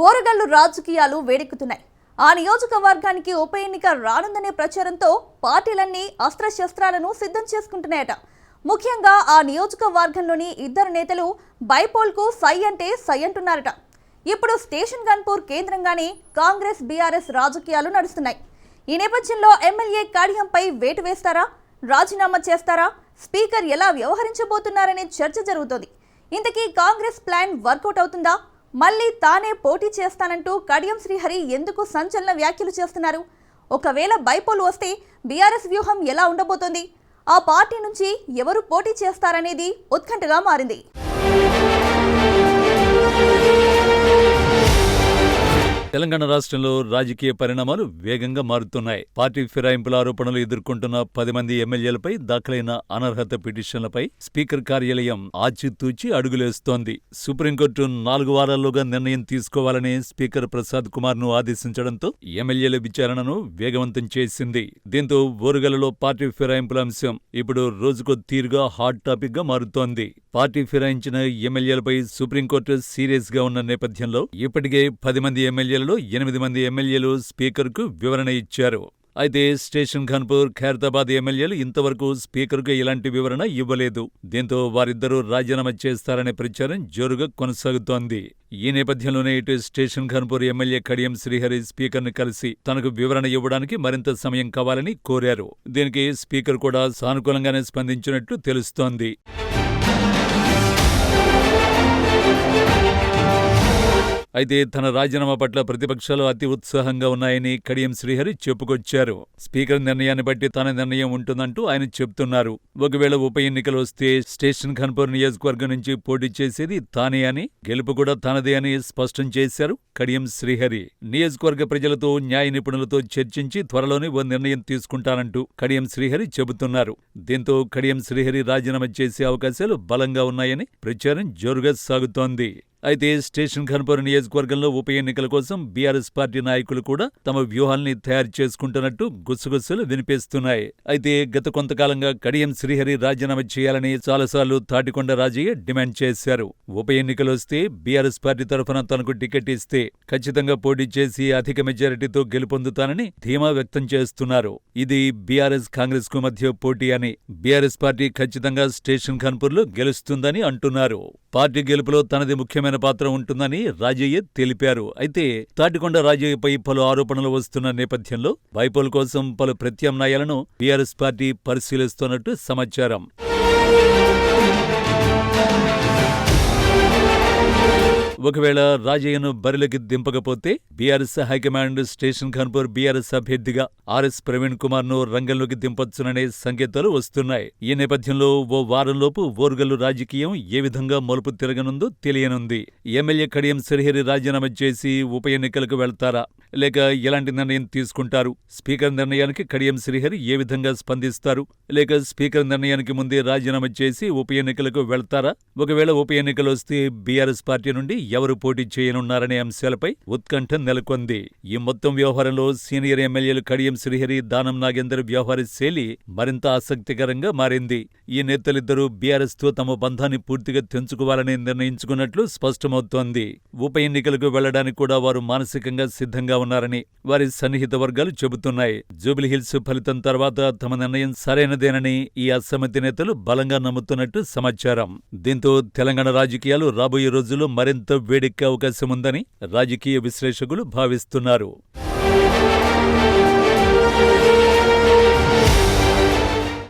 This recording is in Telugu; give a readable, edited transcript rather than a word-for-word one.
ఓరుగల్లు రాజకీయాలు వేడెక్కుతున్నాయి. ఆ నియోజకవర్గానికి ఉప ఎన్నిక రానుందనే ప్రచారంతో పార్టీలన్నీ అస్త్రశస్త్రాలను సిద్ధం చేసుకుంటున్నాయట. ముఖ్యంగా ఆ నియోజకవర్గంలోని ఇద్దరు నేతలు బైపోల్కు సై అంటే సై అంటున్నారట. ఇప్పుడు స్టేషన్ గన్పూర్ కేంద్రంగానే కాంగ్రెస్ బీఆర్ఎస్ రాజకీయాలు నడుస్తున్నాయి. ఈ నేపథ్యంలో ఎమ్మెల్యే కడియంపై వేటు వేస్తారా, రాజీనామా చేస్తారా, స్పీకర్ ఎలా వ్యవహరించబోతున్నారనే చర్చ జరుగుతోంది. ఇంతకీ కాంగ్రెస్ ప్లాన్ వర్కౌట్ అవుతుందా? మళ్ళీ తానే పోటీ చేస్తానంటూ కడియం శ్రీహరి ఎందుకు సంచలన వ్యాఖ్యలు చేస్తున్నారు? ఒకవేళ బైపోల్ వస్తే బీఆర్ఎస్ వ్యూహం ఎలా ఉండబోతోంది? ఆ పార్టీ నుంచి ఎవరు పోటీ చేస్తారనేది ఉత్కంఠగా మారింది. తెలంగాణ రాష్ట్రంలో రాజకీయ పరిణామాలు వేగంగా మారుతున్నాయి. పార్టీ ఫిరాయింపుల ఆరోపణలు ఎదుర్కొంటున్న 10 మంది ఎమ్మెల్యేలపై దాఖలైన అనర్హత పిటిషన్లపై స్పీకర్ కార్యాలయం ఆచితూచి అడుగులేస్తోంది. సుప్రీంకోర్టు 4 వారాల్లోగా నిర్ణయం తీసుకోవాలని స్పీకర్ ప్రసాద్ కుమార్ ను ఆదేశించడంతో ఎమ్మెల్యేల విచారణను వేగవంతం చేసింది. దీంతో ఓరుగల్లులో పార్టీ ఫిరాయింపుల అంశం ఇప్పుడు రోజుకో తీరుగా హాట్ టాపిక్ గా మారుతోంది. పార్టీ ఫిరాయించిన ఎమ్మెల్యేలపై సుప్రీంకోర్టు సీరియస్ గా ఉన్న నేపథ్యంలో ఇప్పటికే 10 మంది ఎమ్మెల్యేలలో 8 మంది ఎమ్మెల్యేలు స్పీకర్కు వివరణ ఇచ్చారు. అయితే స్టేషన్ ఘన్పూర్, ఖైరతాబాద్ ఎమ్మెల్యేలు ఇంతవరకు స్పీకర్కు ఎలాంటి వివరణ ఇవ్వలేదు. దీంతో వారిద్దరూ రాజీనామా చేస్తారనే ప్రచారం జోరుగా కొనసాగుతోంది. ఈ నేపథ్యంలోనే ఇటు స్టేషన్ ఘన్పూర్ ఎమ్మెల్యే కడియం శ్రీహరి స్పీకర్ను కలిసి తనకు వివరణ ఇవ్వడానికి మరింత సమయం కావాలని కోరారు. దీనికి స్పీకర్ కూడా సానుకూలంగానే స్పందించినట్లు తెలుస్తోంది. అయితే తన రాజీనామా పట్ల ప్రతిపక్షాలు అతి ఉత్సాహంగా ఉన్నాయని కడియం శ్రీహరి చెప్పుకొచ్చారు. స్పీకర్ నిర్ణయాన్ని బట్టి తన నిర్ణయం ఉంటుందంటూ ఆయన చెప్తున్నారు. ఒకవేళ ఉప ఎన్నికలు వస్తే స్టేషన్ ఘన్పూర్ నియోజకవర్గం నుంచి పోటీ చేసేది తానే అని, గెలుపు కూడా తనదే అని స్పష్టం చేశారు కడియం శ్రీహరి. నియోజకవర్గ ప్రజలతో, న్యాయ నిపుణులతో చర్చించి త్వరలోనే ఓ నిర్ణయం తీసుకుంటానంటూ కడియం శ్రీహరి చెబుతున్నారు. దీంతో కడియం శ్రీహరి రాజీనామా చేసే అవకాశాలు బలంగా ఉన్నాయని ప్రచారం జోరుగా సాగుతోంది. అయితే స్టేషన్ ఘన్పూర్ నియోజకవర్గంలో ఉప ఎన్నికల కోసం బీఆర్ఎస్ పార్టీ నాయకులు కూడా తమ వ్యూహాల్ని తయారు చేసుకుంటున్నట్టు గుసగుసలు వినిపిస్తున్నాయి. అయితే గత కొంతకాలంగా కడియం శ్రీహరి రాజీనామా చేయాలని చాలాసార్లు తాటికొండ రాజయ్య డిమాండ్ చేశారు. ఉప ఎన్నికలు వస్తే బీఆర్ఎస్ పార్టీ తరఫున తనకు టికెట్ ఇస్తే ఖచ్చితంగా పోటీ చేసి అధిక మెజారిటీతో గెలుపొందుతానని ధీమా వ్యక్తం చేస్తున్నారు. ఇది బీఆర్ఎస్ కాంగ్రెస్ కు మధ్య పోటీ అని, బీఆర్ఎస్ పార్టీ ఖచ్చితంగా స్టేషన్ ఘన్పూర్లో గెలుస్తుందని అంటున్నారు. పార్టీ గెలుపులో తనది ముఖ్యమైన పాత్ర ఉంటుందని రాజయ్య తెలిపారు. అయితే తాటికొండ రాజయ్యపై పలు ఆరోపణలు వస్తున్న నేపథ్యంలో బైపోల్ కోసం పలు ప్రత్యామ్నాయాలను బీఆర్ఎస్ పార్టీ పరిశీలిస్తున్నట్టు సమాచారం. ఒకవేళ రాజయ్యను బరిలోకి దింపకపోతే బీఆర్ఎస్ హైకమాండ్ స్టేషన్ ఘన్పూర్ బీఆర్ఎస్ అభ్యర్థిగా ఆర్ఎస్ ప్రవీణ్ కుమార్ ను రంగంలోకి దింపొచ్చుననే సంకేతాలు వస్తున్నాయి. ఈ నేపథ్యంలో ఓ వారంలోపు ఓరుగల్లు రాజకీయం ఏ విధంగా మలుపు తిరగనుందో తెలియనుంది. ఎమ్మెల్యే కడియం శ్రీహరి రాజీనామా చేసి ఉప ఎన్నికలకు వెళ్తారా, లేక ఎలాంటి నిర్ణయం తీసుకుంటారు? స్పీకర్ నిర్ణయానికి కడియం శ్రీహరి ఏ విధంగా స్పందిస్తారు? లేక స్పీకర్ నిర్ణయానికి ముందే రాజీనామా చేసి ఉప ఎన్నికలకు వెళ్తారా? ఒకవేళ ఉప ఎన్నికలు వస్తే బీఆర్ఎస్ పార్టీ నుండి ఎవరు పోటీ చేయనున్నారనే అంశాలపై ఉత్కంఠ నెలకొంది. ఈ మొత్తం వ్యవహారంలో సీనియర్ ఎమ్మెల్యేలు కడియం శ్రీహరి, దానం నాగేందర్ వ్యవహార శైలి మరింత ఆసక్తికరంగా మారింది. ఈ నేతలిద్దరూ బీఆర్ఎస్ తో తమ బంధాన్ని పూర్తిగా తెంచుకోవాలని నిర్ణయించుకున్నట్లు స్పష్టమవుతోంది. ఉప ఎన్నికలకు వెళ్లడానికి కూడా వారు మానసికంగా సిద్ధంగా ఉన్నారని వారి సన్నిహిత వర్గాలు చెబుతున్నాయి. జూబ్లీహిల్స్ ఫలితం తర్వాత తమ నిర్ణయం సరైనదేనని ఈ అసమ్మతి నేతలు బలంగా నమ్ముతున్నట్టు సమాచారం. దీంతో తెలంగాణ రాజకీయాలు రాబోయే రోజుల్లో మరింత వేడెక్కే అవకాశం ఉందని రాజకీయ విశ్లేషకులు భావిస్తున్నారు.